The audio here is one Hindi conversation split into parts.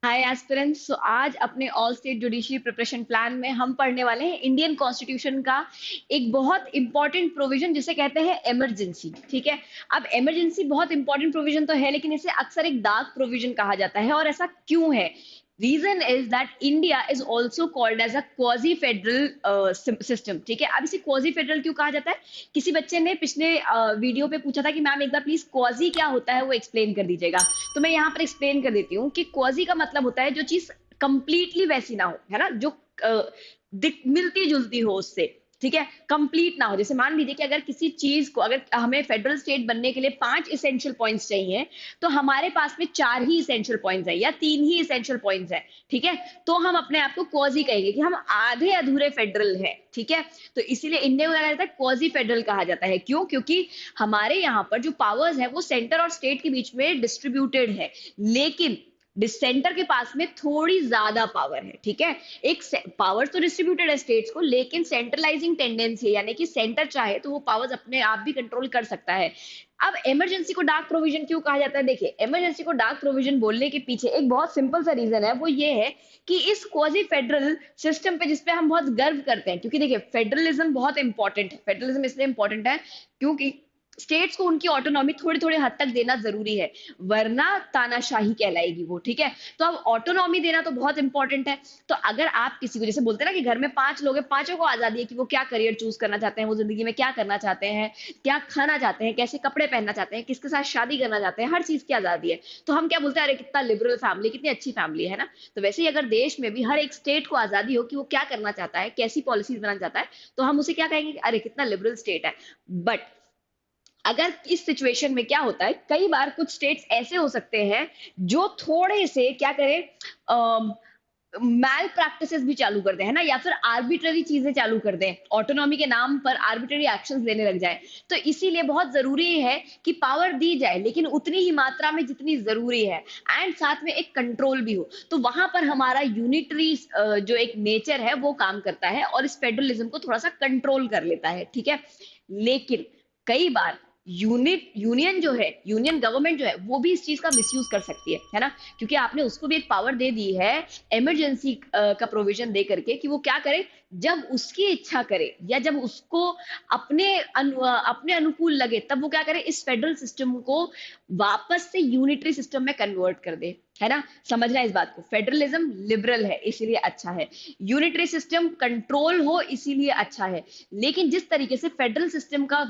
हाय एस्पिरेंट्स। सो आज अपने all state judiciary preparation plan में हम पढ़ने वाले हैं इंडियन कॉन्स्टिट्यूशन का एक बहुत इंपॉर्टेंट प्रोविजन जिसे कहते हैं इमरजेंसी। ठीक है। अब इमरजेंसी बहुत इंपॉर्टेंट प्रोविजन तो है, लेकिन इसे अक्सर एक डार्क प्रोविजन कहा जाता है। और ऐसा क्यों है? Reason is that India is also called as a quasi federal system. ठीक है। अब इसे क्वाजी फेडरल क्यों कहा जाता है? किसी बच्चे ने पिछले वीडियो पे पूछा था कि मैम एक बार प्लीज क्वाजी क्या होता है वो एक्सप्लेन कर दीजिएगा। तो मैं यहाँ पर एक्सप्लेन कर देती हूँ कि क्वाजी का मतलब होता है जो चीज कंप्लीटली वैसी ना हो, है ना, जो मिलती जुलती हो उससे। ठीक है। कंप्लीट ना हो। जैसे मान लीजिए कि अगर किसी चीज को, अगर हमें फेडरल स्टेट बनने के लिए 5 इसेंशियल पॉइंट्स चाहिए, तो हमारे पास में 4 ही इसेंशियल पॉइंट्स है या 3 ही इसेंशियल पॉइंट्स है। ठीक है। तो हम अपने आप को क्वाजी कहेंगे कि हम आधे अधूरे फेडरल है। ठीक है। तो इसीलिए इंडिया में कहा जाता है क्वाजी फेडरल कहा जाता है। क्यों? क्योंकि हमारे यहाँ पर जो पावर्स है वो सेंटर और स्टेट के बीच में डिस्ट्रीब्यूटेड है, लेकिन सेंटर के पास में थोड़ी ज्यादा पावर है। ठीक है। एक पावर तो डिस्ट्रीब्यूटेड है स्टेट्स को, लेकिन सेंट्रलाइजिंग टेंडेंसी है, यानी कि सेंटर चाहे तो वो पावर्स अपने आप भी कंट्रोल कर सकता है। अब इमरजेंसी को डार्क प्रोविजन क्यों कहा जाता है? देखिए, इमरजेंसी को डार्क प्रोविजन बोलने के पीछे एक बहुत सिंपल सा रीजन है। वो ये है कि इस क्वाजी फेडरल सिस्टम पे, जिसपे हम बहुत गर्व करते हैं, क्योंकि देखिए फेडरलिज्म बहुत इंपॉर्टेंट है। फेडरलिज्म इसलिए इंपॉर्टेंट है क्योंकि स्टेट्स को उनकी ऑटोनॉमी थोड़ी थोड़ी हद तक देना जरूरी है, वरना तानाशाही कहलाएगी वो। ठीक है। तो अब ऑटोनॉमी देना तो बहुत इंपॉर्टेंट है। तो अगर आप किसी को, जैसे बोलते हैं ना कि घर में 5 लोग हैं, पांचों को आजादी है कि वो क्या करियर चूज करना चाहते हैं, वो जिंदगी में क्या करना चाहते हैं, क्या खाना चाहते हैं, कैसे कपड़े पहनना चाहते हैं, किसके साथ शादी करना चाहते हैं, हर चीज की आजादी है। तो हम क्या बोलते हैं? अरे कितना लिबरल फैमिली, कितनी अच्छी फैमिली है ना। तो वैसे ही अगर देश में भी हर एक स्टेट को आजादी हो कि वो क्या करना चाहता है, कैसी पॉलिसीज बनाना चाहता है, तो हम उसे क्या कहेंगे? अरे कितना लिबरल स्टेट है। बट अगर इस सिचुएशन में क्या होता है, कई बार कुछ स्टेट्स ऐसे हो सकते हैं जो थोड़े से क्या करें, मैल प्रैक्टिसेस भी चालू कर दें, है ना, या फिर आर्बिट्ररी चीजें चालू कर दें, ऑटोनॉमी के नाम पर आर्बिट्ररी एक्शंस लेने लग जाए। तो इसीलिए बहुत जरूरी है कि पावर दी जाए, लेकिन उतनी ही मात्रा में जितनी जरूरी है, एंड साथ में एक कंट्रोल भी हो। तो वहां पर हमारा यूनिटरी जो एक नेचर है वो काम करता है और इस फेडरलिज्म को थोड़ा सा कंट्रोल कर लेता है। ठीक है। लेकिन कई बार यूनियन जो है, यूनियन गवर्नमेंट जो है, वो भी इस चीज का मिसयूज कर सकती है ना, क्योंकि आपने उसको भी एक पावर दे दी है इमरजेंसी का प्रोविजन दे करके कि वो क्या करे, जब उसकी इच्छा करे या जब उसको अपने अनुकूल लगे, तब वो क्या करे, इस फेडरल सिस्टम को वापस से यूनिटरी सिस्टम में कन्वर्ट कर दे। है ना। समझना इस बात को, फेडरलिज्म लिबरल है इसीलिए अच्छा है, यूनिटरी सिस्टम कंट्रोल हो इसीलिए अच्छा है। लेकिन जिस तरीके से फेडरल सिस्टम का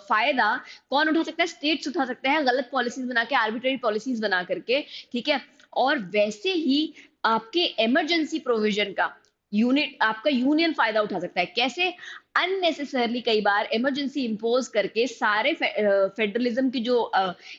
फायदा कौन उठा सकता है? स्टेट्स उठा सकते हैं, गलत पॉलिसीज बना के, आर्बिट्ररी पॉलिसीज बना करके। ठीक है। और वैसे ही आपके इमरजेंसी प्रोविजन का यूनिट, आपका यूनियन फायदा उठा सकता है। कैसे? अननेसेसरली कई बार इमरजेंसी इंपोज करके सारे फेडरलिज्म की जो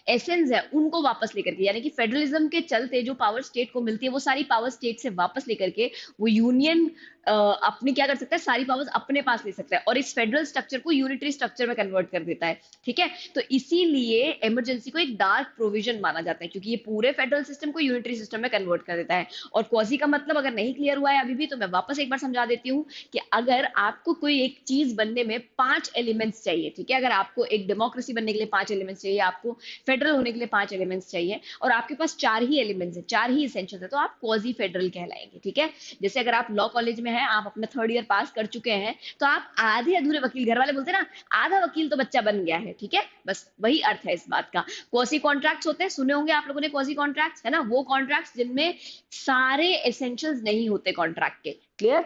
एसेंस है उनको वापस लेकर के, यानी कि फेडरलिज्म के चलते जो पावर स्टेट को मिलती है वो सारी पावर स्टेट से वापस लेकर के वो यूनियन अपनी क्या कर सकता है, सारी पावर्स अपने पास ले सकता है और इस फेडरल स्ट्रक्चर को यूनिटरी स्ट्रक्चर में कन्वर्ट कर देता है। ठीक है। तो इसीलिए इमरजेंसी को एक डार्क प्रोविजन माना जाता है, क्योंकि ये पूरे फेडरल सिस्टम को यूनिटरी सिस्टम में कन्वर्ट कर देता है। और क्वाजी का मतलब अगर नहीं क्लियर हुआ है अभी भी, तो मैं वापस एक बार समझा देती हूँ कि अगर आपको कोई एक चीज बनने में 5 एलिमेंट्स चाहिए, ठीक है, अगर आपको एक डेमोक्रेसी बनने के लिए 5 एलिमेंट्स चाहिए, आपको फेडरल होने के लिए 5 एलिमेंट्स चाहिए, और आपके पास 4 ही एलिमेंट्स है, 4 ही इसेंशियल्स है, तो आप क्वाजी फेडरल कहलाएंगे। ठीक है। जैसे अगर आप लॉ कॉलेज में हैं, आप अपना 3rd ईयर पास कर चुके हैं, तो आप आधे अधूरे वकील, घर वाले बोलते हैं ना आधा वकील तो बच्चा बन गया है। ठीक है। बस वही अर्थ है इस बात का। क्वासी कॉन्ट्रैक्ट्स होते हैं, सुने होंगे आप लोगों ने क्वासी कॉन्ट्रैक्ट्स, है ना, वो कॉन्ट्रैक्ट्स जिनमें सारे एसेंशियल्स नहीं होते कॉन्ट्रैक्ट के। क्लियर?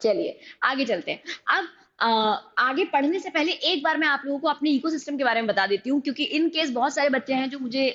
चलिए आगे चलते हैं। अब आगे पढ़ने से पहले एक बार मैं आप लोगों को अपने इकोसिस्टम के बारे में बता देती हूँ, क्योंकि इन केस बहुत सारे बच्चे हैं जो मुझे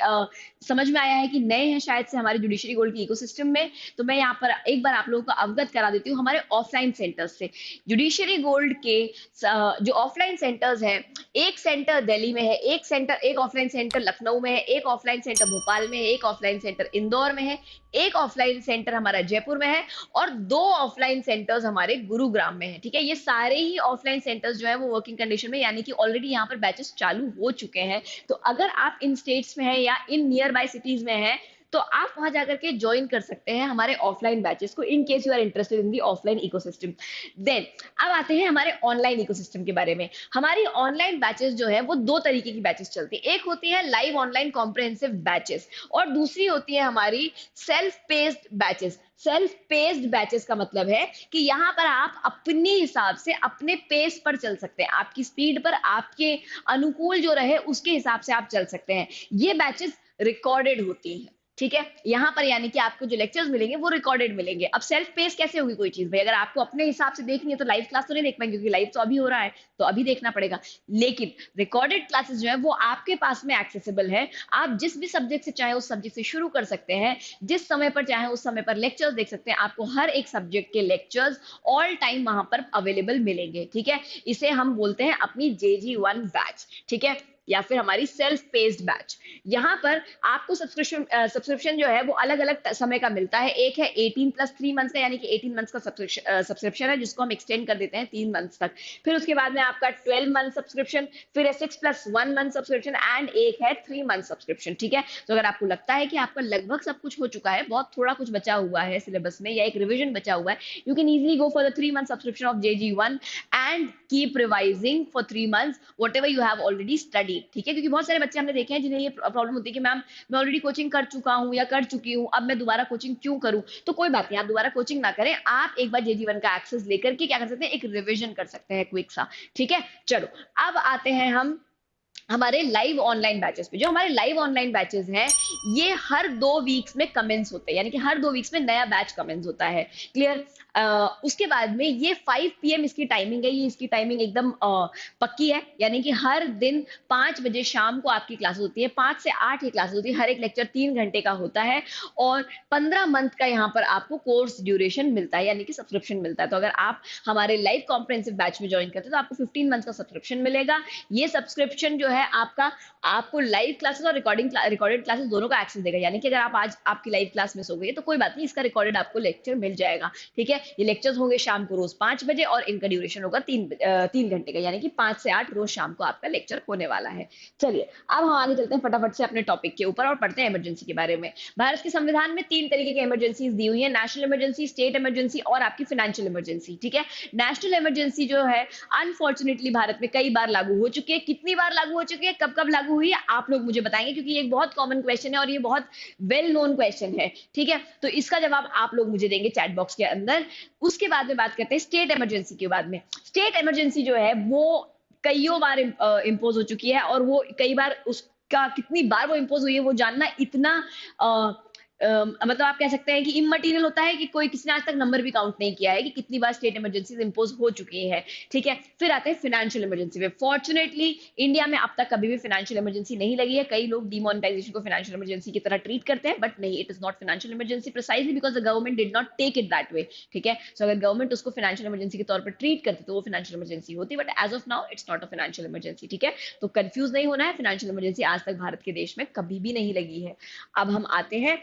समझ में आया है कि नए हैं शायद से हमारे जुडिशरी गोल्ड की इकोसिस्टम में। तो मैं यहाँ पर एक बार आप लोगों को अवगत करा देती हूँ हमारे ऑफलाइन सेंटर्स से। जुडिशरी गोल्ड के जो ऑफलाइन सेंटर्स हैं, एक सेंटर दिल्ली में है, एक ऑफलाइन सेंटर लखनऊ में है, एक ऑफलाइन सेंटर भोपाल में है, एक ऑफलाइन सेंटर इंदौर में है, एक ऑफलाइन सेंटर हमारा जयपुर में है, और 2 ऑफलाइन सेंटर्स हमारे गुरुग्राम में है। ठीक है। ये सारे ही ऑफलाइन सेंटर्स जो है वो वर्किंग कंडीशन में, यानी कि ऑलरेडी यहाँ पर बैचेस चालू हो चुके हैं। तो अगर आप इन स्टेट्स में हैं या इन नियर बाय सिटीज में हैं, तो आप वहां जाकर के ज्वाइन कर सकते हैं हमारे ऑफलाइन बैचेस को, in case you are interested in the offline ecosystem. Then अब आते हैं हमारे ऑनलाइन इकोसिस्टम के बारे में। हमारी ऑनलाइन बैचेस जो है वो दो तरीके की बैचेस चलती है, एक होती है लाइव ऑनलाइन कॉम्प्रिहेंसिव बैचेस और दूसरी होती है हमारी self paced batches. Self paced batches का मतलब है कि यहाँ पर आप अपने हिसाब से अपने पेस पर चल सकते हैं, आपकी स्पीड पर, आपके अनुकूल जो रहे उसके हिसाब से आप चल सकते हैं। ये बैचेस रिकॉर्डेड होती हैं, ठीक है। यहाँ पर यानी कि आपको जो लेक्चर्स मिलेंगे वो रिकॉर्डेड मिलेंगे। अब सेल्फ पेस कैसे होगी कोई चीज भाई, अगर आपको अपने हिसाब से देखनी है तो लाइव क्लास तो नहीं देख पाएंगे क्योंकि लाइव तो अभी हो रहा है, तो अभी देखना पड़ेगा। लेकिन रिकॉर्डेड क्लासेस जो है वो आपके पास में एक्सेसिबल है, आप जिस भी सब्जेक्ट से चाहे उस सब्जेक्ट से शुरू कर सकते हैं, जिस समय पर चाहे उस समय पर लेक्चर्स देख सकते हैं। आपको हर एक सब्जेक्ट के लेक्चर्स ऑल टाइम वहां पर अवेलेबल मिलेंगे, ठीक है। इसे हम बोलते हैं अपनी JG1 बैच, ठीक है, या फिर हमारी सेल्फ पेस्ड बैच। यहाँ पर आपको सब्सक्रिप्शन जो है वो अलग अलग समय का मिलता है। एक है 18+3 मंथ्स का, यानी कि 18 मंथ्स का सब्सक्रिप्शन है जिसको हम एक्सटेंड कर देते हैं 3 मंथ्स तक। फिर उसके बाद में आपका 12 मंथ सब्सक्रिप्शन, फिर है 6+1 मंथ सब्सक्रिप्शन एंड एक है 3 मंथ सब्सक्रिप्शन, ठीक है। तो अगर आपको लगता है कि आपका लगभग सब कुछ हो चुका है, बहुत थोड़ा कुछ बचा हुआ है सिलेबस में या एक रिविजन बचा हुआ है, you can easily go for the 3 month subscription of JG1 and keep revising for 3 months whatever you have already studied, ठीक है। क्योंकि बहुत सारे बच्चे हमने देखे हैं जिन्हें ये प्रॉब्लम होती है कि मैम मैं ऑलरेडी कोचिंग कर चुका हूँ या कर चुकी हूँ, अब मैं दोबारा कोचिंग क्यों करूँ। तो कोई बात नहीं, आप दोबारा कोचिंग ना करें, आप एक बार JG1 का एक्सेस लेकर के क्या कर सकते हैं, एक रिविजन कर सकते हैं क्विक सा, ठीक है। चलो अब आते हैं हम हमारे लाइव ऑनलाइन बैचेस पे। जो हमारे लाइव ऑनलाइन बैचेस हैं ये हर 2 वीक्स में कमेंस होते हैं, यानी कि हर 2 वीक्स में नया बैच कमेंस होता है, क्लियर। उसके बाद में ये 5 PM इसकी टाइमिंग है, ये इसकी टाइमिंग एकदम पक्की है, यानी कि हर दिन 5 बजे शाम को आपकी क्लासेस होती है, 5 से 8 की क्लासेस होती है, हर एक लेक्चर 3 घंटे का होता है और 15 मंथ का यहाँ पर आपको कोर्स ड्यूरेशन मिलता है, यानी कि सब्सक्रिप्शन मिलता है। तो अगर आप हमारे लाइव कॉम्प्रिहेंसिव बैच में ज्वाइन करते हैं तो आपको 15 मंथ का सब्सक्रिप्शन मिलेगा। ये सब्सक्रिप्शन जो है आपका आपको लाइव क्लासेस और रिकॉर्डेड क्लासेस दोनों का एक्सेस देगा, यानी कि अगर आप आज आपकी लाइव क्लास मिस हो गई है तो कोई बात नहीं, इसका रिकॉर्डेड आपको लेक्चर मिल जाएगा, ठीक है। ये लेक्चर्स होंगे शाम को रोज 5 बजे और इनका ड्यूरेशन होगा 3 घंटे का, यानी कि 5 से 8 रोज शाम को आपका लेक्चर होने वाला है। चलिए अब हम आगे चलते हैं फटाफट से अपने टॉपिक के ऊपर और पढ़ते हैं इमरजेंसी के बारे में। भारत के संविधान में 3 तरीके की इमरजेंसीज दी हुई है, नेशनल इमरजेंसी, स्टेट इमरजेंसी और आपकी फाइनेंशियल इमरजेंसी, ठीक है। नेशनल इमरजेंसी जो है अनफॉर्चुनेटली भारत में कई बार लागू हो चुकी है। कितनी बार लागू हो चुकी है, कब कब लागू हुई है, आप लोग मुझे बताएंगे, क्योंकि ये एक बहुत कॉमन क्वेश्चन है और ये बहुत वेल नोन क्वेश्चन है, ठीक है। तो इसका जवाब आप लोग मुझे देंगे चैट बॉक्स के अंदर। उसके बाद में बात करते हैं स्टेट इमरजेंसी के बाद में। स्टेट इमरजेंसी जो है वो कईयों बार इम्पोज हो चुकी है और वो कई बार उसका कितनी बार वो इम्पोज हुई है वो जानना इतना मतलब आप कह सकते हैं कि इमटेरियल होता है कि कोई किसी ने आज तक नंबर भी काउंट नहीं किया है कि कितनी बार स्टेट इमरजेंसीज इंपोज हो चुकी है, ठीक है। फिर आते हैं फाइनेंशियल इमरजेंसी पे। फॉर्चुनेटली इंडिया में अब तक कभी भी फाइनेंशियल इमरजेंसी नहीं लगी है। कई लोग डिमोनेटाइजेशन को फाइनेंशियल इमरजेंसी की तरह ट्रीट करते हैं, बट नहीं, it is not financial emergency precisely because the government did not take it that way, ठीक है। सो अगर गवर्नमेंट उसको फाइनेंशियल इमरजेंसी के तौर पर ट्रीट करती तो वो फाइनेंशियल इमरजेंसी होती, but as of now it's not a financial emergency, ठीक है। तो कंफ्यूज नहीं होना है, फाइनेंशियल इमरजेंसी आज तक भारत के देश में कभी भी नहीं लगी है। अब हम आते हैं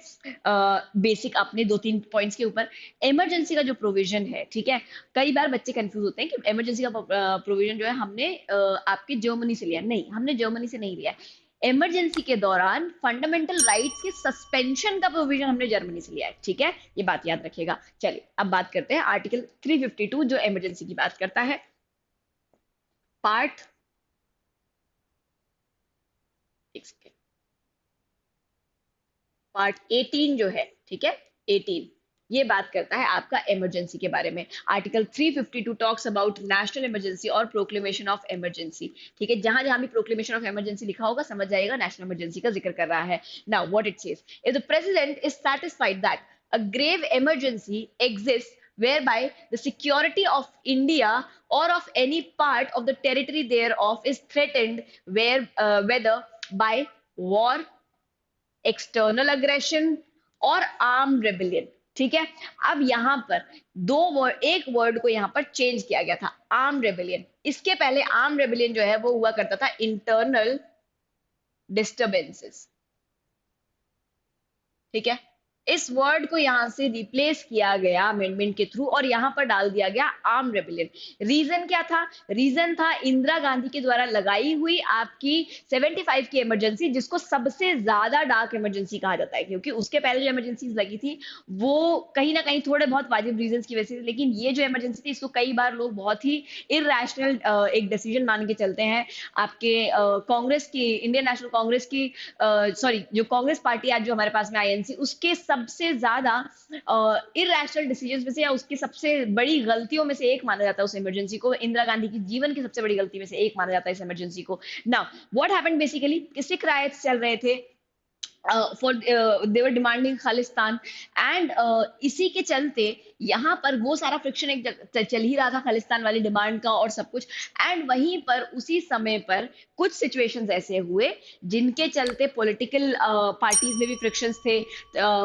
बेसिक अपने 2-3 पॉइंट्स के ऊपर। इमरजेंसी का जो प्रोविजन है, ठीक है, कई बार बच्चे कंफ्यूज होते हैं कि इमरजेंसी का प्रोविजन जो है हमने आपके जर्मनी से लिया। नहीं, हमने जर्मनी से नहीं लिया। इमरजेंसी के दौरान फंडामेंटल राइट्स के सस्पेंशन का प्रोविजन हमने जर्मनी से लिया है, ठीक है, ये बात याद रखिएगा। चलिए अब बात करते हैं आर्टिकल 352 जो इमरजेंसी की बात करता है। पार्ट पार्ट 18 जो है, ठीक है, 18 ये बात करता है आपका इमरजेंसी के बारे में। Article 352 talks about national emergency और प्रोक्लेमेशन ऑफ इमरजेंसी, ठीक है। जहां जहां भी प्रोक्लेमेशन ऑफ इमरजेंसी लिखा होगा समझ जाइएगा नेशनल इमरजेंसी का जिक्र कर रहा है। Now what it says, if the president is satisfied that a grave emergency exists whereby the security of India or of any part of the territory thereof is threatened, whether by war, external aggression और आर्म रेबिलियन, ठीक है। अब यहां पर एक वर्ड को यहां पर चेंज किया गया था, आर्म रेबिलियन। इसके पहले आर्म रेबिलियन जो है वो हुआ करता था इंटरनल डिस्टर्बेंसेस, ठीक है। इस वर्ड को यहाँ से रिप्लेस किया गया अमेंडमेंट के थ्रू और यहाँ पर डाल दिया गया आर्म रेबेलियन। रीजन क्या था? रीजन था इंदिरा गांधी के द्वारा लगाई हुई आपकी 75 की इमरजेंसी, जिसको सबसे ज्यादा डार्क इमरजेंसी कहा जाता है, क्योंकि उसके पहले जो इमरजेंसीज लगी थी वो कहीं ना कहीं थोड़े बहुत वाजिब रीजन की वजह से, लेकिन ये जो इमरजेंसी थी इसको कई बार लोग बहुत ही इरेशनल एक डिसीजन मान के चलते हैं। आपके कांग्रेस की, इंडियन नेशनल कांग्रेस की, सॉरी जो कांग्रेस पार्टी आज जो हमारे पास में आईएनसी, उसके सबसे ज्यादा इरेशनल डिसीजंस में से या उसकी सबसे बड़ी गलतियों में से एक माना जाता है उस इमरजेंसी को। इंदिरा गांधी की जीवन की सबसे बड़ी गलती में से एक माना जाता है इस इमरजेंसी को। Now what happened basically, Sikh rights चल रहे थे, for they were demanding Khalistan, and इसी के चलते यहाँ पर वो सारा फ्रिक्शन एक चल ही रहा था खालिस्तान वाली डिमांड का और सब कुछ। एंड वहीं पर उसी समय पर कुछ सिचुएशंस ऐसे हुए जिनके चलते पॉलिटिकल पार्टीज में भी फ्रिक्शंस थे,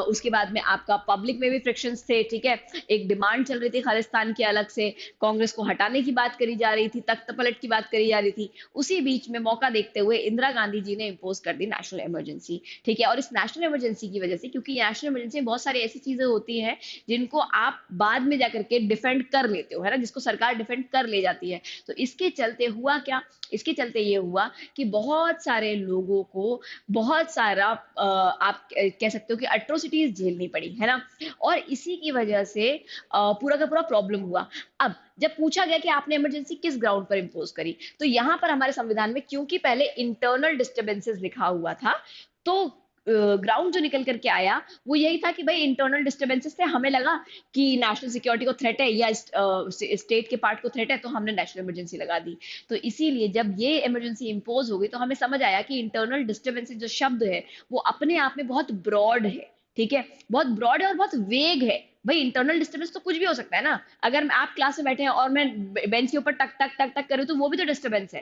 उसके बाद में आपका पब्लिक में भी फ्रिक्शंस थे, ठीक है। एक डिमांड चल रही थी खालिस्तान की अलग से, कांग्रेस को हटाने की बात करी जा रही थी, तख्त पलट की बात करी जा रही थी। उसी बीच में मौका देखते हुए इंदिरा गांधी जी ने इम्पोज कर दी नेशनल इमरजेंसी, ठीक है। और इस नेशनल इमरजेंसी की वजह से, क्योंकि नेशनल इमरजेंसी में बहुत सारी ऐसी चीजें होती हैं जिनको आप बाद में जाकर के डिफेंड कर लेते हो, है ना, जिसको सरकार डिफेंड कर ले जाती है। तो इसके चलते हुआ क्या, इसके चलते ये हुआ कि बहुत सारे लोगों को बहुत सारा आप कह सकते हो कि अट्रोसिटीज झेलनी पड़ी, है ना। और इसी की वजह से पूरा का पूरा प्रॉब्लम हुआ। अब जब पूछा गया कि आपने इमरजेंसी किस ग्राउंड पर इंपोज करी, तो यहां पर हमारे संविधान में क्योंकि पहले इंटरनल डिस्टर्बेंसेस लिखा हुआ था, तो ग्राउंड जो निकल करके आया वो यही था कि भाई इंटरनल डिस्टर्बेंसेस थे, हमें लगा कि नेशनल सिक्योरिटी को थ्रेट है या स्टेट के पार्ट को थ्रेट है, तो हमने नेशनल इमरजेंसी लगा दी। तो इसीलिए जब ये इमरजेंसी इंपोज हो गई तो हमें समझ आया कि इंटरनल डिस्टर्बेंसेस जो शब्द है वो अपने आप में बहुत ब्रॉड है, ठीक है, बहुत ब्रॉड है और बहुत वेग है। भाई इंटरनल डिस्टर्बेंस तो कुछ भी हो सकता है ना, अगर आप क्लास में बैठे हैं और मैं बेंच के ऊपर टक टक टक टक करूँ तो वो भी तो डिस्टर्बेंस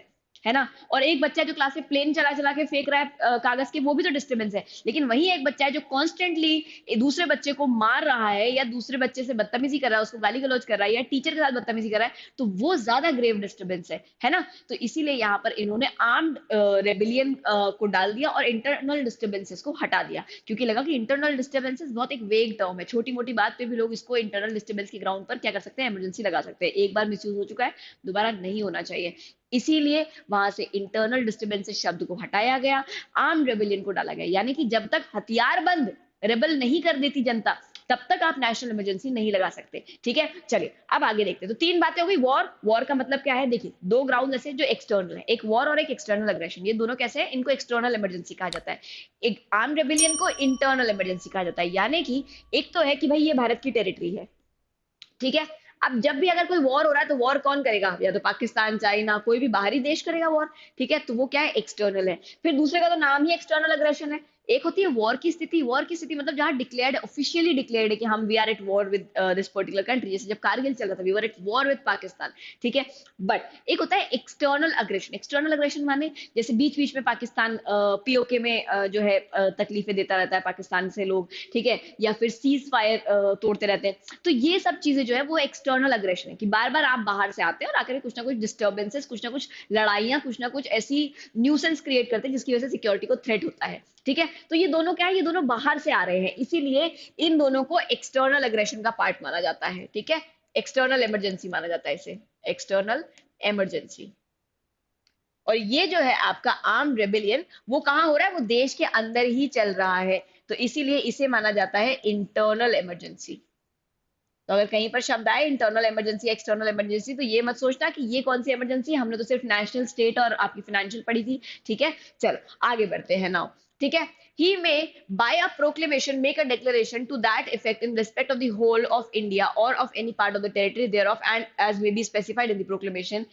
है ना। और एक बच्चा जो क्लास में प्लेन चला चला के फेंक रहा है कागज के, वो भी तो डिस्टर्बेंस है। लेकिन वही एक बच्चा है जो कॉन्स्टेंटली दूसरे बच्चे को मार रहा है या दूसरे बच्चे से बदतमीजी कर रहा है, उसको गाली गलौज कर रहा है या टीचर के साथ बदतमीजी कर रहा है, तो वो ज्यादा ग्रेव डिस्टर्बेंस है ना। तो इसीलिए यहाँ पर इन्होंने आर्म्ड रेबिलियन को डाल दिया और इंटरनल डिस्टर्बेंसेस को हटा दिया, क्योंकि लगा कि इंटरनल डिस्टर्बेंसेस बहुत एक वेग टर्म है, छोटी मोटी बात पे भी लोग इसको इंटरनल डिस्टर्बेंस के ग्राउंड पर क्या कर सकते हैं, इमरजेंसी लगा सकते हैं। एक बार मिसयूज हो चुका है, दोबारा नहीं होना चाहिए। इसीलिए वहां से इंटरनल डिस्टर्बेंसेस शब्द को हटाया गया, आर्म रेबेलियन को डाला गया, यानी कि जब तक हथियार बंद रेबल नहीं कर देती जनता तब तक आप नेशनल इमरजेंसी नहीं लगा सकते, ठीक है। चलिए अब आगे देखते हैं। तो तीन बातें हो गई। वॉर, वॉर का मतलब क्या है, देखिए दो ग्राउंड ऐसे जो एक्सटर्नल है, एक वॉर और एक एक्सटर्नल अग्रेशन। ये दोनों कैसे है, इनको एक्सटर्नल इमरजेंसी कहा जाता है। एक आर्म रेबेलियन को इंटरनल इमरजेंसी कहा जाता है, यानी कि एक तो है कि भाई ये भारत की टेरिटरी है, ठीक है। अब जब भी अगर कोई वॉर हो रहा है तो वॉर कौन करेगा, या तो पाकिस्तान, चाइना, कोई भी बाहरी देश करेगा वॉर, ठीक है। तो वो क्या है, एक्सटर्नल है। फिर दूसरे का तो नाम ही एक्सटर्नल अग्रेशन है। एक होती है वॉर की स्थिति, वॉर की स्थिति मतलब जहां डिक्लेयर्ड, ऑफिशियली डिक्लेयर्ड है कि हम we are at war with this particular country, जैसे जब कारगिल चल रहा था we were at war with Pakistan, ठीक है। बट एक होता है एक्सटर्नल अग्रेशन। एक्सटर्नल अग्रेशन माने जैसे बीच बीच में पाकिस्तान पीओके में जो है तकलीफें देता रहता है पाकिस्तान से लोग, ठीक है, या फिर सीज फायर तोड़ते रहते हैं। तो ये सब चीजें जो है वो एक्सटर्नल अग्रेशन है, कि बार बार आप बाहर से आते हैं और आकर कुछ ना कुछ डिस्टर्बेंसेस, कुछ ना कुछ लड़ाइयां, कुछ ना कुछ ऐसी न्यूसेंस क्रिएट करते हैं जिसकी वजह से सिक्योरिटी को थ्रेट होता है, ठीक है। तो ये दोनों क्या है, ये दोनों बाहर से आ रहे हैं, इसीलिए इन दोनों को एक्सटर्नल अग्रेशन का पार्ट माना जाता है, ठीक है। एक्सटर्नल इमरजेंसी माना जाता है इसे, एक्सटर्नल इमरजेंसी। और ये जो है आपका आर्म रेबेलियन वो कहाँ हो रहा है, वो देश के अंदर ही चल रहा है, तो इसीलिए इसे माना जाता है इंटरनल इमरजेंसी। तो अगर कहीं पर शब्द आए इंटरनल इमरजेंसी, एक्सटर्नल इमरजेंसी, तो ये मत सोचना कि ये कौन सी इमरजेंसी, हमने तो सिर्फ नेशनल, स्टेट और आपकी फाइनेंशियल पढ़ी थी, ठीक है। चलो आगे बढ़ते हैं नाउ, ठीक है। He may by a proclamation make a declaration to that effect in respect of the whole of India or of any part of the territory thereof, and as may be specified in the proclamation,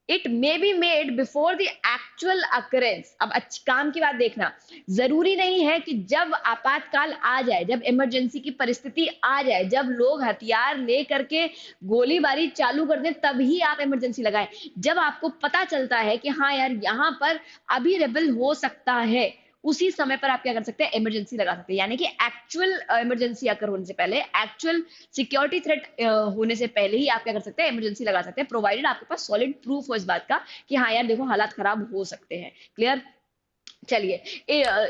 it may be made before the actual occurrence. अब अच्छी काम की बात देखना, जरूरी नहीं है कि जब आपातकाल आ जाए, जब इमरजेंसी की परिस्थिति आ जाए, जब लोग हथियार ले करके गोलीबारी चालू कर दें तभी आप इमरजेंसी लगाएं। जब आपको पता चलता है कि हाँ यार यहाँ पर अभी रेबल हो सकता है, उसी समय पर आप क्या कर सकते हैं, इमरजेंसी लगा सकते हैं। यानी कि एक्चुअल इमरजेंसी अकर होने से पहले, एक्चुअल सिक्योरिटी थ्रेट होने से पहले ही आप क्या कर सकते हैं, इमरजेंसी लगा सकते हैं, प्रोवाइडेड आपके पास सॉलिड प्रूफ हो इस बात का कि हाँ यार देखो हालात खराब हो सकते हैं। क्लियर? चलिए,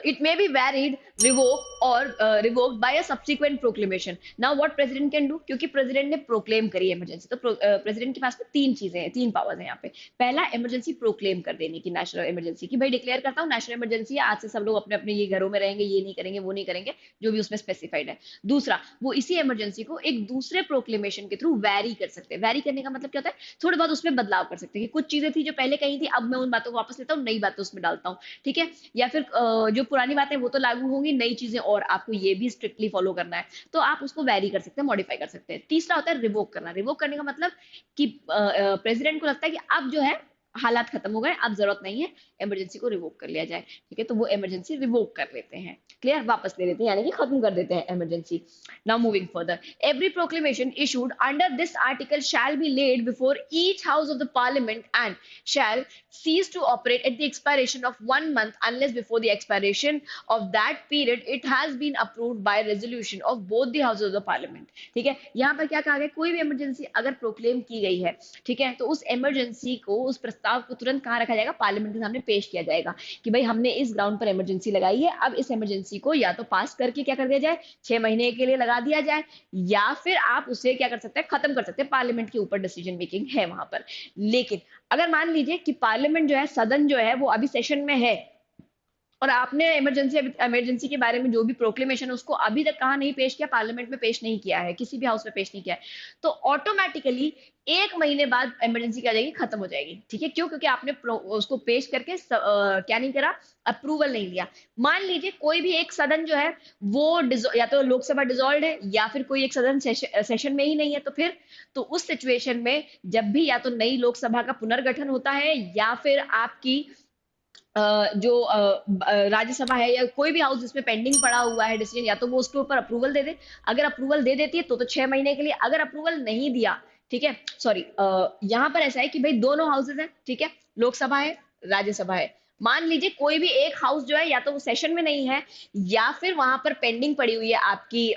it may be varied, revoked or revoked by a subsequent proclamation. Now what president can do, क्योंकि president ने proclaim करी emergency, तो president के पास में तीन चीजें हैं, तीन powers हैं यहाँ पे। पहला, emergency proclaim कर देने की, national emergency की, भाई declare करता हूँ national emergency है, आज से सब लोग अपने अपने ये घरों में रहेंगे, ये नहीं करेंगे, वो नहीं करेंगे, जो भी उसमें specified है। दूसरा, वो इसी emergency को एक दूसरे proclamation के through vary कर सकते हैं। vary करने का मतलब क्या होता है, थोड़े बहुत उसमें बदलाव कर सकते हैं कि कुछ चीजें थी जो पहले कही थी, अब मैं उन बातों को वापस लेता हूँ, नई बातें उसमें डालता हूँ, ठीक है। या फिर जो पुरानी बातें वो तो लागू होंगी, नई चीजें और आपको ये भी स्ट्रिक्टली फॉलो करना है, तो आप उसको वैरी कर सकते हैं, मॉडिफाई कर सकते हैं। तीसरा होता है रिवोक करना। रिवोक करने का मतलब कि प्रेसिडेंट को लगता है कि अब जो है हालात खत्म हो गए, अब जरूरत नहीं है, इमरजेंसी को रिवोक कर लिया जाए, ठीक है, तो वो इमरजेंसी रिवोक कर लेते हैं, क्लियर, वापस ले लेते हैं, यानी कि खत्म कर देते हैं emergency. Now moving further, every proclamation issued under this article shall be laid before each house of the parliament and shall cease to operate at the expiration of 1 month unless before the expiration of that period it has been approved by resolution of both the houses of the parliament। ठीक है, यहाँ पर क्या कहा गया, कोई भी इमरजेंसी अगर प्रोक्लेम की गई है, ठीक है, तो उस इमरजेंसी को, उस प्रस्ताव को तुरंत कहाँ रखा जाएगा, पार्लियामेंट के सामने पेश किया जाएगा कि भाई हमने इस ग्राउंड पर इमरजेंसी लगाई है, अब इस इमरजेंसी को या तो पास करके क्या कर दिया जाए, 6 महीने के लिए लगा दिया जाए, या फिर आप उसे क्या कर सकते हैं, खत्म कर सकते हैं, पार्लियामेंट के ऊपर डिसीजन मेकिंग है वहां पर। लेकिन अगर मान लीजिए कि पार्लियामेंट जो है, सदन जो है वो अभी सेशन में है, और आपने इमरजेंसी के बारे में जो भी प्रोक्लेमेशन है उसको अभी तक कहाँ नहीं पेश किया, पार्लियामेंट में पेश नहीं किया है, किसी भी हाउस में पेश नहीं किया है, तो ऑटोमेटिकली 1 महीने बाद इमरजेंसी क्या जाएगी, खत्म हो जाएगी, ठीक है। क्यों, क्योंकि आपने उसको पेश करके क्या नहीं करा, अप्रूवल नहीं लिया। मान लीजिए कोई भी एक सदन जो है वो या तो लोकसभा डिसॉल्व है, या फिर कोई एक सदन सेशन में ही नहीं है, तो फिर तो उस सिचुएशन में जब भी या तो नई लोकसभा का पुनर्गठन होता है, या फिर आपकी जो राज्यसभा है या कोई भी हाउस जिसमें पेंडिंग पड़ा हुआ है डिसीजन, या तो वो उसके ऊपर अप्रूवल दे दे। अगर अप्रूवल दे देती है तो 6 महीने के लिए, अगर अप्रूवल नहीं दिया, ठीक है, सॉरी, यहाँ पर ऐसा है कि भाई दोनों हाउसेज हैं, ठीक है, लोकसभा है, राज्यसभा है। मान लीजिए कोई भी एक हाउस जो है या तो वो सेशन में नहीं है, या फिर वहां पर पेंडिंग पड़ी हुई है, आपकी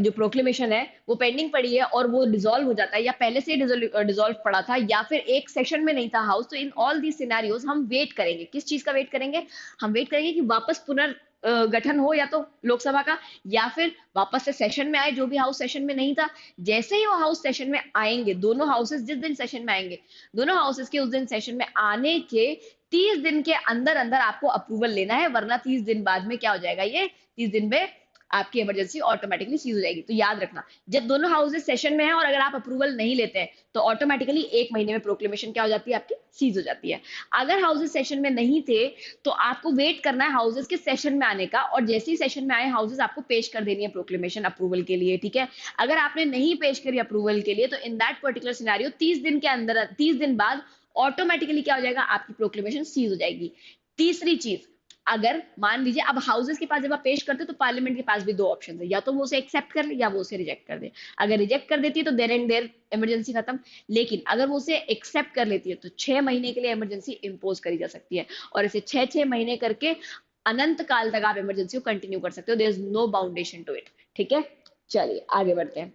जो प्रोक्लेमेशन है वो पेंडिंग पड़ी है और वो डिसॉल्व हो जाता है, या पहले से डिसॉल्व पड़ा था, या फिर एक सेशन में नहीं था हाउस, तो इन ऑल दी सिनेरियोज हम वेट करेंगे। किस चीज का वेट करेंगे, हम वेट करेंगे कि वापस गठन हो या तो लोकसभा का, या फिर वापस से सेशन में आए जो भी हाउस सेशन में नहीं था। जैसे ही वो हाउस सेशन में आएंगे, दोनों हाउसेस जिस दिन सेशन में आएंगे, दोनों हाउसेस के उस दिन सेशन में आने के 30 दिन के अंदर अंदर आपको अप्रूवल लेना है, वरना 30 दिन बाद में क्या हो जाएगा, ये 30 दिन में आपकी इमरजेंसी ऑटोमेटिकली सीज हो जाएगी। तो याद रखना, जब दोनों हाउसेस सेशन में हैं और अगर आप अप्रूवल नहीं लेते हैं तो ऑटोमेटिकली 1 महीने में प्रोक्लेमेशन क्या हो जाती है, आपकी सीज हो जाती है। अगर हाउसेस सेशन में नहीं थे तो आपको वेट करना है हाउसेस के सेशन में आने का, और जैसे ही सेशन में आए हाउसेस आपको पेश कर देनी है प्रोक्लेमेशन अप्रूवल के लिए, ठीक है। अगर आपने नहीं पेश करी अप्रूवल के लिए तो इन दैट पर्टिकुलर सिनेरियो 30 दिन के अंदर, 30 दिन बाद ऑटोमेटिकली क्या हो जाएगा, आपकी प्रोक्लेमेशन सीज हो जाएगी। तीसरी चीज, अगर मान लीजिए अब हाउसेस के पास जब आप पेश करते तो पार्लियामेंट के पास भी दो ऑप्शन है, या तो वो उसे एक्सेप्ट कर ले या वो उसे रिजेक्ट कर दे। अगर रिजेक्ट कर देती है तो देर एंड देर इमरजेंसी खत्म, लेकिन अगर वो उसे एक्सेप्ट कर लेती है तो 6 महीने के लिए इमरजेंसी इंपोज करी जा सकती है, और इसे 6 6 महीने करके अनंत काल तक आप इमरजेंसी को कंटिन्यू कर सकते हो, there is no boundation to it, ठीक है। चलिए आगे बढ़ते हैं।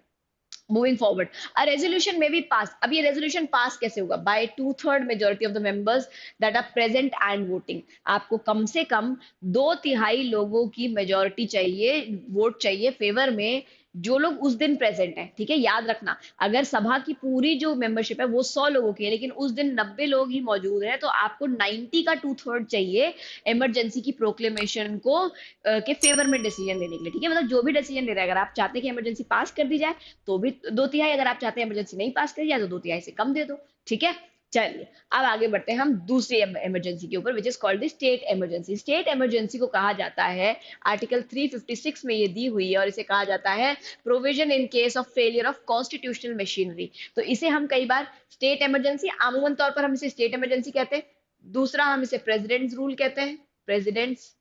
मूविंग फॉरवर्ड, अ रेजोल्यूशन में बी पास। अब ये रेजोल्यूशन पास कैसे होगा, by 2/3 majority of the members that are present and voting. आपको कम से कम 2/3 लोगों की मेजोरिटी चाहिए, वोट चाहिए फेवर में, जो लोग उस दिन प्रेजेंट हैं, ठीक है। याद रखना, अगर सभा की पूरी जो मेंबरशिप है वो 100 लोगों की है, लेकिन उस दिन 90 लोग ही मौजूद हैं, तो आपको 90 का 2/3 चाहिए इमरजेंसी की प्रोक्लेमेशन को के फेवर में डिसीजन लेने के लिए, ठीक है। मतलब जो भी डिसीजन ले रहा है, अगर आप चाहते हैं कि इमरजेंसी पास कर दी जाए तो भी 2/3, अगर आप चाहते हैं इमरजेंसी नहीं पास करी जाए तो 2/3 से कम दे दो, ठीक है। चलिए अब आगे बढ़ते हैं हम दूसरी इमरजेंसी के ऊपर, which is called the state emergency. State emergency को कहा जाता है, आर्टिकल 356 में ये दी हुई है, और इसे कहा जाता है provision in case of failure of constitutional machinery. तो इसे हम कई बार स्टेट इमरजेंसी, आमूमन तौर पर हम इसे स्टेट इमरजेंसी कहते हैं। दूसरा, हम इसे प्रेसिडेंट्स रूल कहते हैं, प्रेसिडेंट्स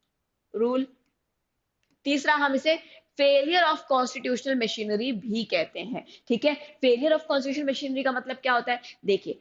रूल। तीसरा, हम इसे फेलियर ऑफ कॉन्स्टिट्यूशनल मशीनरी भी कहते हैं, ठीक है। फेलियर ऑफ कॉन्स्टिट्यूशनल मशीनरी का मतलब क्या होता है, देखिए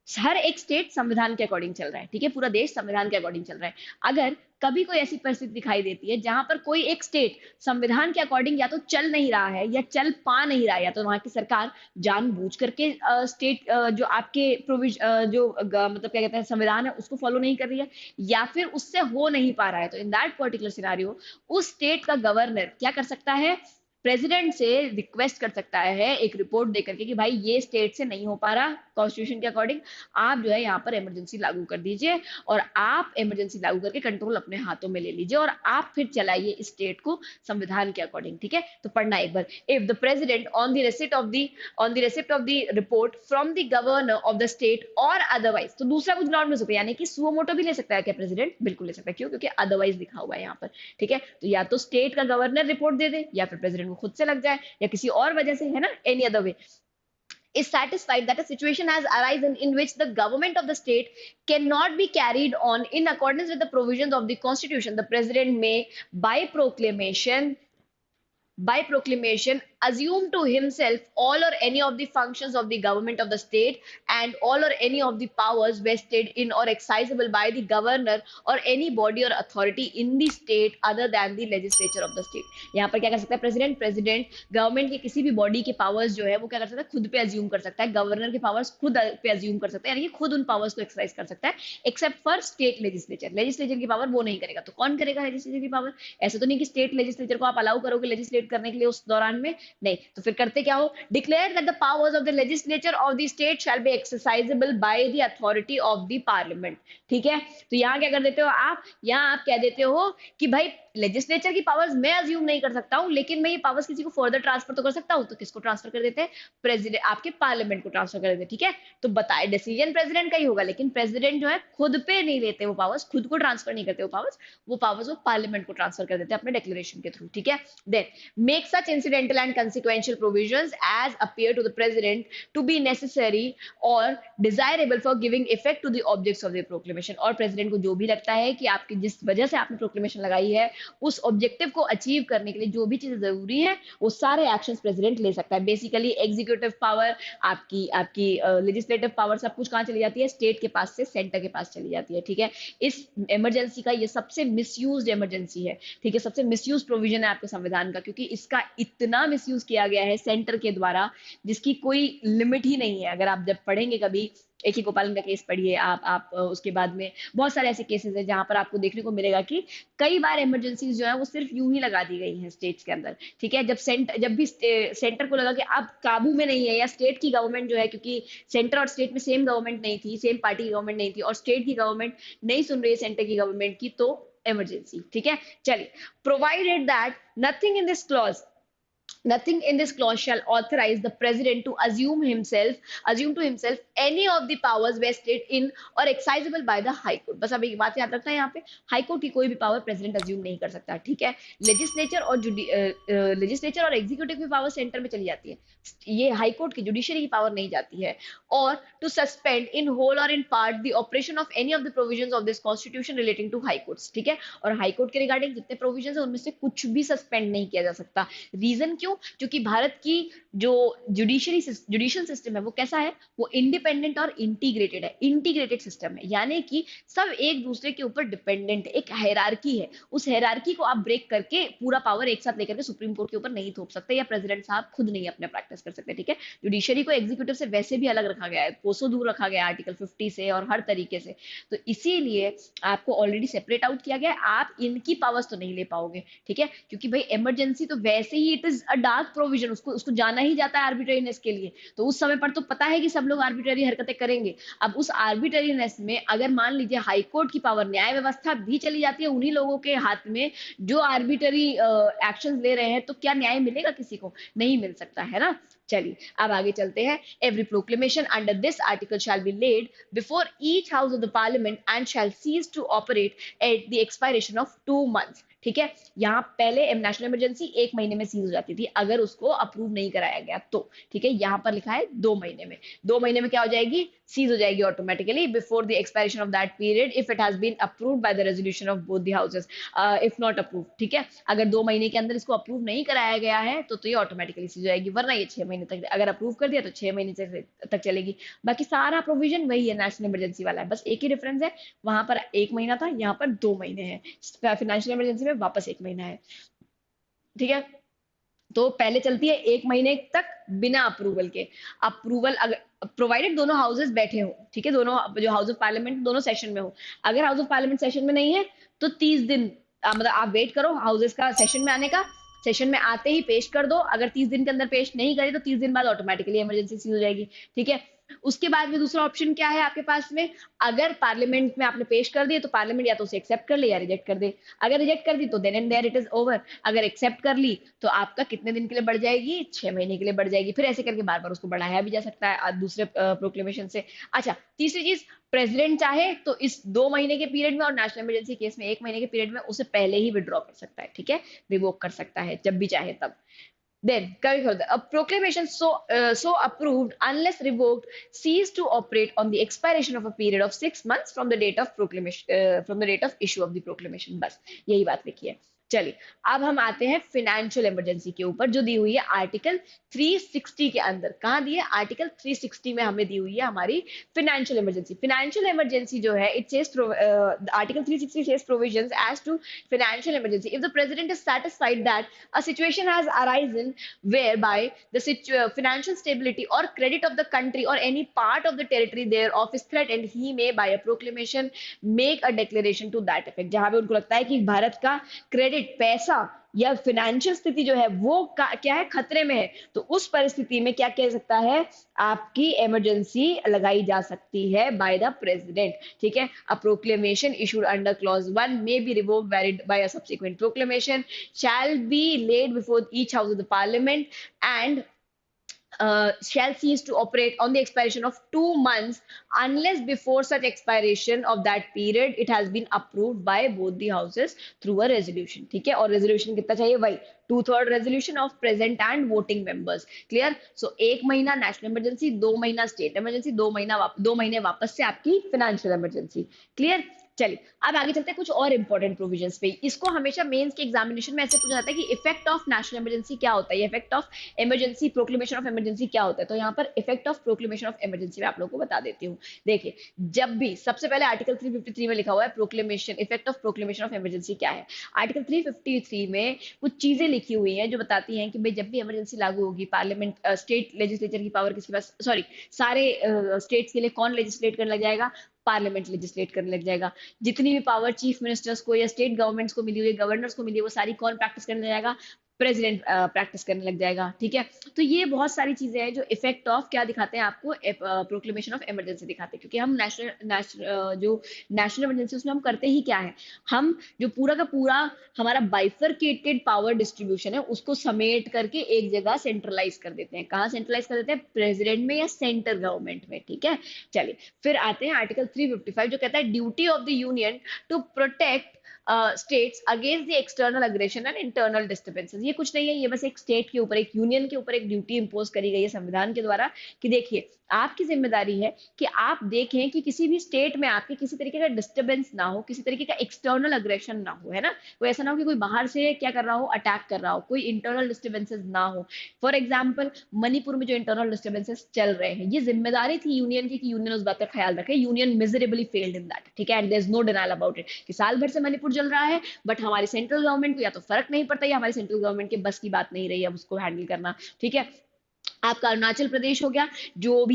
हर एक स्टेट संविधान के अकॉर्डिंग चल रहा है, ठीक है, पूरा देश संविधान के अकॉर्डिंग चल रहा है। अगर कभी कोई ऐसी परिस्थिति दिखाई देती है जहां पर कोई एक स्टेट संविधान के अकॉर्डिंग या तो चल नहीं रहा है या चल पा नहीं रहा है, या तो वहां की सरकार जानबूझ करके स्टेट जो आपके मतलब क्या कहते हैं संविधान है उसको फॉलो नहीं कर रही है, या फिर उससे हो नहीं पा रहा है, तो इन दैट पर्टिकुलर सिनारियो उस स्टेट का गवर्नर क्या कर सकता है, प्रेसिडेंट से रिक्वेस्ट कर सकता है एक रिपोर्ट देकर के कि भाई ये स्टेट से नहीं हो पा रहा कॉन्स्टिट्यूशन के अकॉर्डिंग, आप जो है यहाँ पर इमरजेंसी लागू कर दीजिए और आप इमरजेंसी लागू करके कंट्रोल अपने हाथों में ले लीजिए और आप फिर चलाइए इस स्टेट को संविधान के अकॉर्डिंग। ठीक है, तो पढ़ना एक बार, if the president on the receipt of the report from the governor of the state और अदरवाइज, तो दूसरा कुछ ग्राउंड में हो सकता है, यानी कि सुओ मोटो भी ले सकता है क्या प्रेसिडेंट, बिल्कुल ले सकता है, क्यों, क्योंकि अदरवाइज लिखा हुआ है यहाँ पर। ठीक है, तो या तो स्टेट का गवर्नर रिपोर्ट दे दे या फिर प्रेसिडेंट को खुद से लग जाए या किसी और वजह से, है ना, any other way, is satisfied that a situation has arisen in which the government of the state cannot be carried on in accordance with the provisions of the constitution, the president may by proclamation assume to himself all or any of the functions of the government of the state and all or any of the powers vested in or exercisable by the governor or any body or authority in the state other than the legislature of the state। यहाँ पर क्या कर सकता है प्रेसिडेंट गवर्नमेंट के किसी भी बॉडी के पावर्स जो है वो क्या कर सकता है, खुद पे अज्यूम कर सकता है, गवर्नर के पावर्स खुद पे अज्यूम कर सकता है, यानी कि खुद उन पावर्स को एक्सरसाइज कर सकता है, एक्सेप्ट फॉर स्टेट लेजिस्लेचर की पावर वो नहीं करेगा। तो कौन करेगा लेजिस्लेचर की पावर, ऐसा तो नहीं कि स्टेट लेजिस्लेचर को आप अलाउ करोगे लेजिस्लेट करने के लिए उस दौरान में, नहीं, तो फिर करते क्या हो, declare that the powers of the legislature of the state shall be exercisable by the authority of the parliament. ठीक है, तो यहाँ क्या कर देते हो आप, यहाँ आप कह देते हो कि भाई लेजिस्लेचर की पावर्स मैं अज्यूम नहीं कर सकता हूं, लेकिन मैं ये पावर्स किसी को फर्दर ट्रांसफर तो कर सकता हूं, तो किसको ट्रांसफर कर देते हैं, प्रेसिडेंट, आपके पार्लियामेंट को ट्रांसफर कर देते हैं। ठीक है, तो बताए डिसीजन प्रेसिडेंट का ही होगा, लेकिन प्रेसिडेंट जो है खुद पे नहीं लेते वो पावर्स, खुद को ट्रांसफर नहीं करते वो पावर्स वो पार्लियामेंट को ट्रांसफर कर देते हैं अपने डिक्लेरेशन के थ्रू। ठीक है, then make such incidental and consequential provisions as appear to the president to be necessary और desirable for giving effect to the objects of the proclamation, और प्रेसिडेंट को जो भी लगता है कि आपकी जिस वजह से आपने प्रोक्लेमेशन लगाई है उस ऑब्जेक्टिव को अचीव करने के लिए जो भी चीजें जरूरी है वो सारे एक्शंस प्रेसिडेंट ले सकता है। बेसिकली एग्जीक्यूटिव पावर, आपकी आपकी लेजिस्लेटिव पावर सब कुछ कहां चली जाती है, स्टेट के पास से सेंटर के पास चली जाती है। ठीक है, इस इमरजेंसी का ये सबसे मिसयूज्ड इमरजेंसी है। ठीक है, सबसे मिसयूज प्रोविजन है आपके संविधान का, क्योंकि इसका इतना मिसयूज किया गया है सेंटर के द्वारा जिसकी कोई लिमिट ही नहीं है। अगर आप जब पढ़ेंगे कभी एक ही गोपालन का केस पढ़िए आप उसके बाद में बहुत सारे ऐसे केसेस हैं जहां पर आपको देखने को मिलेगा कि कई बार इमरजेंसीज जो है वो सिर्फ यूं ही लगा दी गई हैं स्टेट्स के अंदर। ठीक है, जब भी सेंटर को लगा कि अब काबू में नहीं है, या स्टेट की गवर्नमेंट जो है, क्योंकि सेंटर और स्टेट में सेम गवर्नमेंट नहीं थी, सेम पार्टी की गवर्नमेंट नहीं थी, और स्टेट की गवर्नमेंट नहीं सुन रही है सेंटर की गवर्नमेंट की, तो इमरजेंसी। ठीक है, चलिए, provided that nothing in this clause shall authorize the president to assume to himself any of the powers vested in or exercisable by the high court। बस अब एक बात याद रखना है, यहाँ पे हाई कोर्ट की कोई भी पावर प्रेसिडेंट अज्यूम नहीं कर सकता। ठीक है, लेजिस्लेचर और एग्जीक्यूटिव की पावर सेंटर में चली जाती है, ये हाई कोर्ट की जुडिशरी की पावर नहीं जाती है। और टू सस्पेंड इन होल और in part the operation of any of the provisions of this constitution relating to high courts. ठीक है, और हाई कोर्ट के रिगार्डिंग जितने प्रोविजंस है उनमें से कुछ भी सस्पेंड नहीं किया जा सकता। रीजन क्यों, क्योंकि भारत की जो जुडिशियल सिस्टम है वो कैसा है, वो इंडिपेंडेंट और इंटीग्रेटेड सिस्टम है, यानी कि सब एक दूसरे के ऊपर डिपेंडेंट है, एक हायरार्की है, उस हायरार्की को आप ब्रेक करके पूरा पावर एक साथ लेकर के सुप्रीम कोर्ट के ऊपर नहीं थोप सकते, या प्रेसिडेंट साहब खुद नहीं अपने प्रैक्टिस कर सकते। ठीक है, जुडिशरी को एग्जीक्यूटिव से वैसे भी अलग रखा गया है, कोसों दूर रखा गया है आर्टिकल 50 से और हर तरीके से, तो इसीलिए आपको ऑलरेडी सेपरेट आउट किया गया है, आप इनकी पावर्स तो नहीं ले पाओगे। ठीक है, क्योंकि भाई इमरजेंसी तो वैसे ही it is a dark provision, उसको जाना ही जाता है आर्बिट्रेरीनेस के लिए, तो उस समय पर तो पता है कि सब लोग आर्बिट्रेरी हरकतें करेंगे। अब उस आर्बिट्रेरीनेस में अगर मान लीजिए हाई कोर्ट की पावर, न्याय व्यवस्था भी चली जाती है उन्हीं लोगों के हाथ में जो आर्बिट्रेरी एक्शंस ले रहे हैं, तो क्या न्याय मिलेगा किसी को, नहीं मिल सकता है ना। चलिए अब आगे चलते हैं। Every proclamation under this article shall be laid before each house of the parliament and shall cease to operate at the expiration of 2 months। ठीक है। यहाँ पहले नेशनल इमरजेंसी 1 महीने में सीज हो जाती थी अगर उसको अप्रूव नहीं कराया गया तो, ठीक है। यहाँ पर लिखा है 2 महीने में, 2 महीने में क्या हो जाएगी, सीज हो जाएगी automatically before the expiration of that period if it has been approved by the resolution of both the houses, if not approve, ठीक है। अगर 2 महीने के अंदर इसको अप्रूव नहीं कराया गया है तो ये ऑटोमेटिकली सीज हो जाएगी, वरना ये 6 महीने तक, अगर अप्रूव कर दिया तो 6 महीने तक चलेगी। बाकी सारा प्रोविजन वही है नेशनल इमरजेंसी वाला है, बस एक ही डिफरेंस है, वहां पर 1 महीना था, यहाँ पर 2 महीने है, फाइनेंशियल इमरजेंसी में वापस 1 महीना है, ठीक है। तो पहले चलती है 1 महीने तक बिना अप्रूवल के, अप्रूवल अगर प्रोवाइडेड दोनों हाउसेस बैठे हो, ठीक है, दोनों जो हाउस ऑफ पार्लियामेंट दोनों सेशन में हो। अगर हाउस ऑफ पार्लियामेंट सेशन में नहीं है तो 30 दिन मतलब आप वेट करो हाउसेस का सेशन में आने का, सेशन में आते ही पेश कर दो, अगर 30 दिन के अंदर पेश नहीं करे तो 30 दिन बाद ऑटोमेटिकली इमरजेंसी सीज हो जाएगी, ठीक है। उसके बाद में दूसरा ऑप्शन क्या है आपके पास में, अगर पार्लियामेंट में आपने पेश कर दिए तो पार्लियामेंट या तो उसे एक्सेप्ट कर ले या रिजेक्ट कर दे, अगर रिजेक्ट कर दी तो then and there it is over, अगर एक्सेप्ट कर ली तो आपका कितने दिन के लिए बढ़ जाएगी, 6 महीने के लिए बढ़ जाएगी, फिर ऐसे करके बार बार उसको बढ़ाया भी जा सकता है दूसरे प्रोक्लेमेशन से। अच्छा, तीसरी चीज, प्रेसिडेंट चाहे तो इस 2 महीने के पीरियड में और नेशनल इमरजेंसी केस में 1 महीने के पीरियड में उसे पहले ही विड्रॉ कर सकता है, ठीक है, रिवोक कर सकता है जब भी चाहे तब। Then, coming further, a proclamation so approved, unless revoked, cease to operate on the expiration of a period of 6 months from the date of proclamation, from the date of issue of the proclamation. बस यही बात लिखी है। चलिए, अब हम आते हैं फिनेंशियल इमरजेंसी के ऊपर जो दी हुई है आर्टिकल 360 के अंदर। कहाँ दी है, आर्टिकल 360 में हमें दी हुई है हमारी फिनेंशियल इमरजेंसी। फिनेंशियल इमरजेंसी जो है, it says article 360 says provisions as to financial emergency if the president is satisfied that a situation has arisen whereby the financial stability or credit of the country or any part of the territory thereof is threatened, he may by a proclamation make a declaration to that effect। जहां पे उनको लगता है कि भारत का क्रेडिट, पैसा या फाइनेंशियल स्थिति जो है वो क्या है, खतरे में है, तो उस परिस्थिति में क्या कह सकता है, आपकी इमरजेंसी लगाई जा सकती है बाय द प्रेसिडेंट, ठीक है। A proclamation issued under clause 1 may be revoked valid by a subsequent proclamation shall be laid before each house of the parliament and shall cease to operate on the expiration of 2 months unless before such expiration of that period it has been approved by both the houses through a resolution, ठीक है। और resolution कितना चाहिए, वही 2/3 resolution of present and voting members, clear। so 1 महीना नेशनल इमरजेंसी, 2 महीना स्टेट इमरजेंसी, 2 महीने वापस से आपकी फिनेंशियल इमरजेंसी, क्लियर। चलिए, अब आगे चलते हैं कुछ और इंपॉर्टेंट प्रोविजंस पे। इसको हमेशा मेंस के एग्जामिनेशन में ऐसे पूछा जाता है कि इफेक्ट ऑफ नेशनल इमरजेंसी क्या होता है, effect of emergency, proclamation of emergency क्या होता है। तो यहाँ पर effect of proclamation of emergency में आप लोगों को बता देती हूँ। देखिए, जब भी सबसे पहले आर्टिकल 353 में लिखा हुआ है proclamation, effect of proclamation of emergency क्या है। आर्टिकल 353 में कुछ चीजें लिखी हुई हैं जो बताती हैं कि भाई जब भी इमरजेंसी लागू होगी, पार्लियामेंट स्टेट लेजिस्लेचर की पावर किसके पास, सॉरी सारे स्टेट्स के लिए कौन लेजिस्लेट करने लग जाएगा, पार्लियामेंट लेजिस्लेट करने लग जाएगा। जितनी भी पावर चीफ मिनिस्टर्स को या स्टेट गवर्नमेंट्स को मिली हुई, गवर्नर्स को मिली है, वो सारी कौन प्रैक्टिस करने लग जाएगा, प्रेसिडेंट प्रैक्टिस करने लग जाएगा, ठीक है। तो ये बहुत सारी चीजें हैं जो इफेक्ट ऑफ क्या दिखाते हैं आपको, प्रोक्लेमेशन ऑफ इमरजेंसी दिखाते हैं। क्योंकि हम जो नेशनल इमरजेंसी उसमें हम करते ही क्या है, हम जो पूरा का पूरा हमारा बाइफरकेटेड पावर डिस्ट्रीब्यूशन है उसको समेट करके एक जगह सेंट्रलाइज कर देते हैं। कहाँ सेंट्रलाइज कर देते हैं, प्रेसिडेंट में या सेंटर गवर्नमेंट में, ठीक है। चलिए, फिर आते हैं आर्टिकल 355 जो कहता है duty of the union to protect states against the external aggression and internal disturbances. ये कुछ नहीं है, ये बस एक स्टेट के ऊपर, एक यूनियन के ऊपर एक ड्यूटी इंपोज करी गई है संविधान के द्वारा कि देखिए आपकी जिम्मेदारी है कि आप देखें कि किसी भी स्टेट में आपके किसी तरीके का डिस्टर्बेंस ना हो, किसी तरीके का एक्सटर्नल अग्रेशन ना हो, है ना। कोई ऐसा ना हो कि कोई बाहर से क्या कर रहा हो, अटैक कर रहा हो, कोई इंटरनल डिस्टर्बेंसेस ना हो। फॉर एग्जाम्पल, मणिपुर में जो इंटरनल डिस्टर्बेंसेस चल रहे हैं, ये जिम्मेदारी थी यूनियन की कि यूनियन उस बात का ख्याल रखे। Union miserably failed in that, ठीक है, and there is no denial about it कि साल भर से मणिपुर चल रहा है, बट हमारी सेंट्रल गवर्नमेंट को या तो फर्क नहीं पड़ता या हमारी सेंट्रल गवर्नमेंट के बस की बात नहीं रही अब उसको हैंडल करना, ठीक है। आपका अरुणाचल प्रदेश हो गया, जो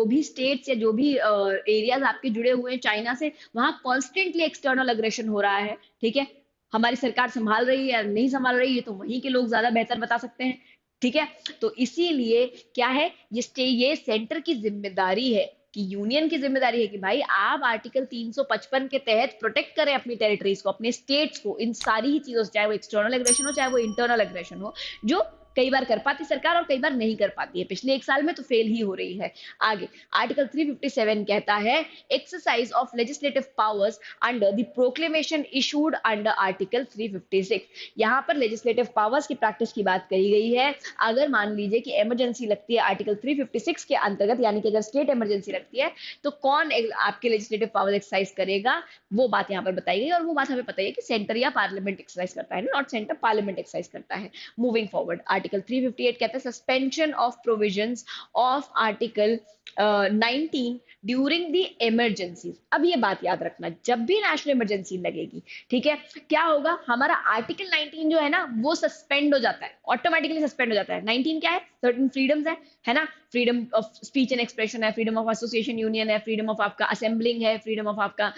भी स्टेट्स या जो भी एरियाज आपके जुड़े हुए हैं चाइना से, वहां कॉन्स्टेंटली एक्सटर्नल अग्रेशन हो रहा है, ठीक है। हमारी सरकार संभाल रही है या नहीं संभाल रही है तो वहीं के लोग ज्यादा बेहतर बता सकते हैं, ठीक है। तो इसीलिए क्या है, ये सेंटर की जिम्मेदारी है कि यूनियन की जिम्मेदारी है कि भाई आप आर्टिकल 355 के तहत प्रोटेक्ट करें अपनी टेरिटरीज को, अपने स्टेट्स को, इन सारी ही चीजों से, चाहे वो एक्सटर्नल एग्रेशन हो चाहे वो इंटरनल एग्रेशन हो, जो कई बार कर पाती सरकार और कई बार नहीं कर पाती है। पिछले 1 साल में तो फेल ही हो रही है। आगे आर्टिकल 357 कहता है exercise of legislative powers under the proclamation issued under article 356। यहाँ पर लेजिस्लेटिव पावर्स की प्रैक्टिस की बात करी गई है। अगर मान लीजिए कि इमरजेंसी लगती है आर्टिकल 356 के अंतर्गत, यानी कि अगर स्टेट इमरजेंसी लगती है तो कौन आपके लेजिस्लेटिव पावर एक्सरसाइज करेगा, वो बात यहाँ पर बताई गई। और वो बात हमें पता है कि सेंटर या पार्लियामेंट एक्सरसाइज करता है, नॉट सेंटर, पार्लियामेंट एक्सरसाइज करता है। मूविंग फॉरवर्ड, आर्टिकल 358 कहता है suspension of provisions of article 19 during the emergency. अब ये बात याद रखना, जब भी नेशनल इमरजेंसी लगेगी, ठीक है, क्या होगा, हमारा आर्टिकल 19 जो है ना वो सस्पेंड हो जाता है, ऑटोमेटिकली सस्पेंड हो जाता है। 19 क्या है, सर्टेन फ्रीडम्स है ना, freedom of speech and expression है, फ्रीडम ऑफ एसोसिएशन यूनियन है, फ्रीडम ऑफ आपका असेंबलिंग है, फ्रीडम ऑफ आपका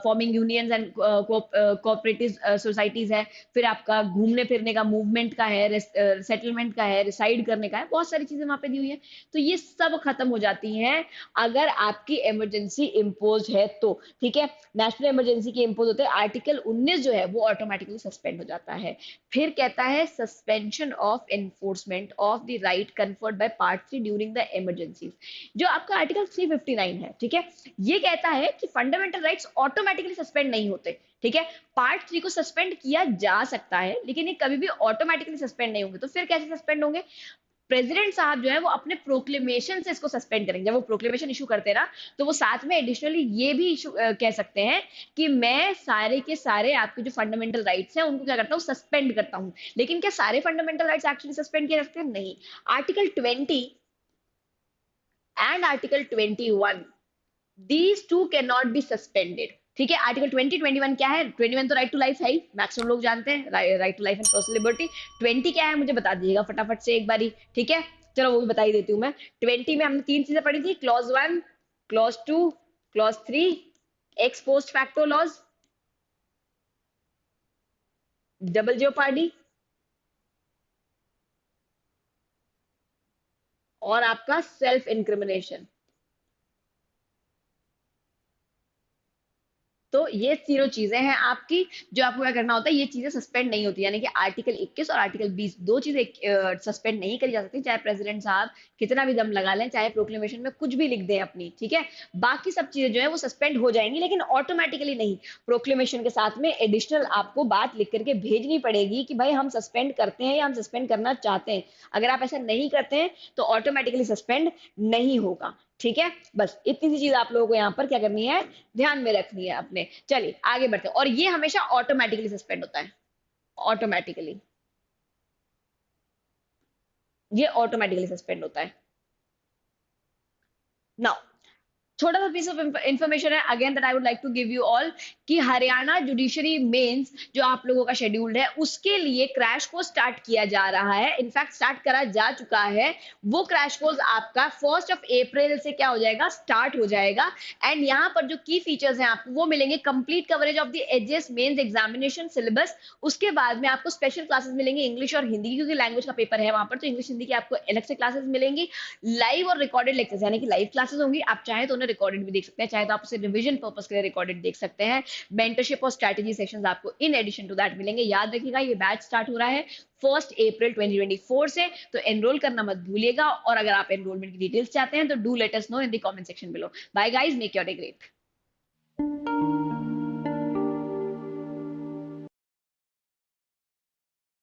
forming unions and cooperative societies है, फिर आपका घूमने फिरने का, मूवमेंट का है, सेटलमेंट का है, रिसाइड करने का है, बहुत सारी चीजें वहां पे दी हुई है। तो ये सब खत्म हो जाती हैं अगर आपकी इमरजेंसी इम्पोज है तो, ठीक है। नेशनल इमरजेंसी की इम्पोज होते हैं, आर्टिकल 19 जो है वो ऑटोमेटिकली सस्पेंड हो जाता है। फिर कहता है suspension of enforcement of the right conferred by part 3 during the emergency. जो आपका आर्टिकल 359 है, ठीक है, ये कहता है कि फंडामेंटल राइट्स ऑटोमेटिकली सस्पेंड नहीं होते, ठीक है। पार्ट 3 को सस्पेंड किया जा सकता है लेकिन ये कभी भी ऑटोमेटिकली सस्पेंड नहीं होंगे। तो फिर कैसे सस्पेंड होंगे, प्रेसिडेंट साहब जो है वो अपने प्रोक्लेमेशन से इसको सस्पेंड करेंगे। जब वो प्रोक्लेमेशन इशू करते हैं ना, तो वो साथ में एडिशनली ये भी इशू कह सकते हैं कि मैं सारे के सारे आपके जो फंडामेंटल राइट्स हैं उनको क्या करता हूँ, सस्पेंड करता हूँ। लेकिन क्या सारे फंडामेंटल राइट्स एक्चुअली सस्पेंड किए जा सकते हैं? नहीं। Article 20 and article 21, these two can not be suspended, ठीक है। आर्टिकल 2021 क्या है, 21 तो राइट टू लाइफ है ही, मैक्सिमम लोग जानते हैं, right to life and personal liberty. 20 क्या है मुझे बता दीजिएगा फटाफट से एक बारी, ठीक है। चलो वो भी बता ही देती हूँ मैं। 20 में हमने 3 चीजें पढ़ी थी, clause 1, clause 2, clause 3, ex post facto laws, double jeopardy और आपका सेल्फ इंक्रिमिनेशन। तो ये तीनों चीजें हैं आपकी, जो आपको क्या करना होता है, ये चीजें सस्पेंड नहीं होती, यानी कि आर्टिकल 21 और आर्टिकल 20 दो चीजें सस्पेंड नहीं करी जा सकती, चाहे प्रेसिडेंट साहब कितना भी दम लगा लें, चाहे प्रोक्लेमेशन में कुछ भी लिख दें अपनी, ठीक है। बाकी सब चीजें जो है वो सस्पेंड हो जाएंगी लेकिन ऑटोमेटिकली नहीं। प्रोक्लेमेशन के साथ में एडिशनल आपको बात लिख करके भेजनी पड़ेगी कि भाई हम सस्पेंड करते हैं या हम सस्पेंड करना चाहते हैं। अगर आप ऐसा नहीं करते हैं तो ऑटोमेटिकली सस्पेंड नहीं होगा, ठीक है। बस इतनी सी चीज आप लोगों को यहाँ पर क्या करनी है, ध्यान में रखनी है अपने। चलिए आगे बढ़ते हैं। और ये हमेशा ऑटोमेटिकली सस्पेंड होता है, ऑटोमेटिकली, ये ऑटोमेटिकली सस्पेंड होता है। नाउ छोटा सा पीस ऑफ इंफॉर्मेशन है again that I would like to give you all, कि हरियाणा जुडिशरी मेंस जो आप लोगों का शेड्यूल्ड है उसके लिए क्रैश कोर्स स्टार्ट किया जा रहा है। इनफैक्ट स्टार्ट करा जा चुका है। वो क्रैश कोर्स आपका 1 अप्रैल से क्या हो जाएगा, स्टार्ट हो जाएगा। एंड यहाँ पर जो की फीचर्स हैं आपको वो मिलेंगे, complete coverage of the HS mains examination syllabus. उसके बाद में आपको स्पेशल क्लासेस मिलेंगे इंग्लिश और हिंदी, क्योंकि लैंग्वेज का पेपर है वहां पर, तो इंग्लिश हिंदी की आपको अलग से क्लासेस मिलेंगी। लाइव और रिकॉर्डेड लेक्चर्स, यानी कि लाइव क्लासेस होंगी, आप चाहें तो उन्हें रिकॉर्डेड भी देख सकते हैं, चाहे तो आप उसे रिवीजन पर्पस के लिए रिकॉर्डेड देख सकते हैं। मेंटरशिप और स्ट्रेटजी सेशंस आपको इन एडिशन टू दैट मिलेंगे। याद रखिएगा ये बैच स्टार्ट हो रहा है 1 अप्रैल 2024 से, तो एनरोल करना मत भूलिएगा। और अगर आप एनरोलमेंट की डिटेल्स चाहते हैं तो do let us know in the comment section below. Bye guys, make your day great.